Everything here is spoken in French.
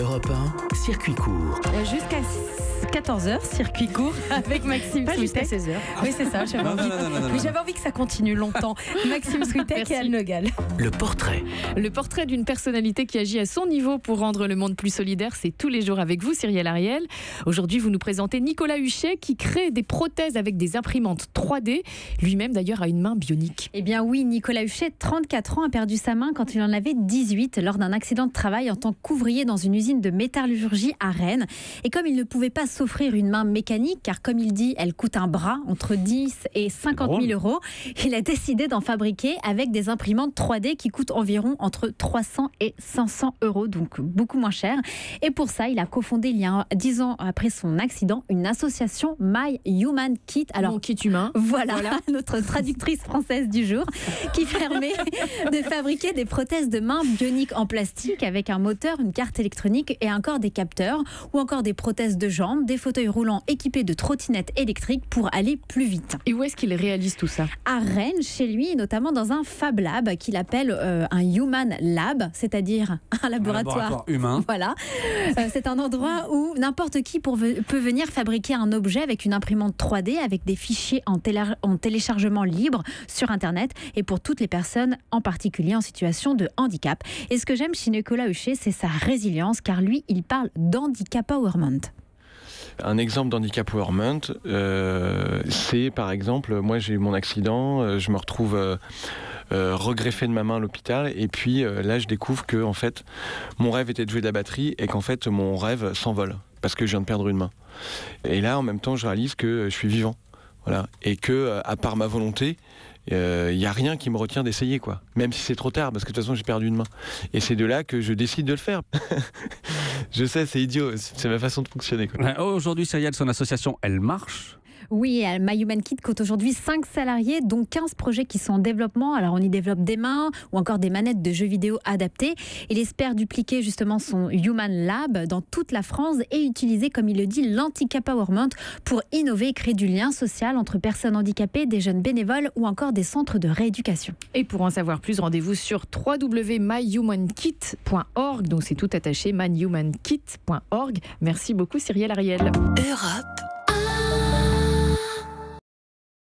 Europe 1, circuit court. Jusqu'à 14h, circuit court avec Maxime Pas jusqu'à Switek. 16h. Oui, c'est ça, j'avais envie. Mais j'avais envie que ça continue longtemps. Maxime Switek et Anne Le Gall. Le portrait. Le portrait d'une personnalité qui agit à son niveau pour rendre le monde plus solidaire, c'est tous les jours avec vous, Cyrielle Ariel. Aujourd'hui, vous nous présentez Nicolas Huchet qui crée des prothèses avec des imprimantes 3D. Lui-même, d'ailleurs, a une main bionique. Eh bien oui, Nicolas Huchet, 34 ans, a perdu sa main quand il en avait 18 lors d'un accident de travail en tant qu'ouvrier dans une usine de métallurgie à Rennes. Et comme il ne pouvait pas s'offrir une main mécanique, car comme il dit, elle coûte un bras, entre 10 et 50 000 euros, il a décidé d'en fabriquer avec des imprimantes 3D qui coûtent environ entre 300 et 500 euros, donc beaucoup moins cher. Et pour ça, il a cofondé il y a 10 ans après son accident une association My Human Kit. Alors, mon kit humain. Voilà, notre traductrice française du jour, qui permet de fabriquer des prothèses de main bioniques en plastique avec un moteur, une carte électronique et encore des capteurs, ou encore des prothèses de jambes, des fauteuils roulants équipés de trottinettes électriques pour aller plus vite. Et où est-ce qu'il réalise tout ça ? À Rennes, chez lui, et notamment dans un Fab Lab qu'il appelle un Human Lab, c'est-à-dire un laboratoire humain. Voilà, c'est un endroit où n'importe qui peut venir fabriquer un objet avec une imprimante 3D, avec des fichiers en téléchargement libre sur Internet, et pour toutes les personnes, en particulier en situation de handicap. Et ce que j'aime chez Nicolas Huchet, c'est sa résilience, car lui, il parle d'handicap-empowerment. Un exemple d'handicap-empowerment, c'est par exemple, moi j'ai eu mon accident, je me retrouve regreffé de ma main à l'hôpital, et puis là je découvre que en fait, mon rêve était de jouer de la batterie, et qu'en fait mon rêve s'envole, parce que je viens de perdre une main. Et là en même temps je réalise que je suis vivant, voilà, et que à part ma volonté, il n'y a rien qui me retient d'essayer, quoi. Même si c'est trop tard, parce que de toute façon j'ai perdu une main. Et c'est de là que je décide de le faire. Je sais, c'est idiot, c'est ma façon de fonctionner, quoi. Aujourd'hui, Cyrielle, son association, elle marche. Oui, My Human Kit compte aujourd'hui 5 salariés, dont 15 projets qui sont en développement. Alors on y développe des mains ou encore des manettes de jeux vidéo adaptées. Il espère dupliquer justement son Human Lab dans toute la France et utiliser, comme il le dit, l'handicap-empowerment pour innover et créer du lien social entre personnes handicapées, des jeunes bénévoles ou encore des centres de rééducation. Et pour en savoir plus, rendez-vous sur www.myhumankit.org. Donc c'est tout attaché, myhumankit.org. Merci beaucoup, Cyrielle Ariel. Europe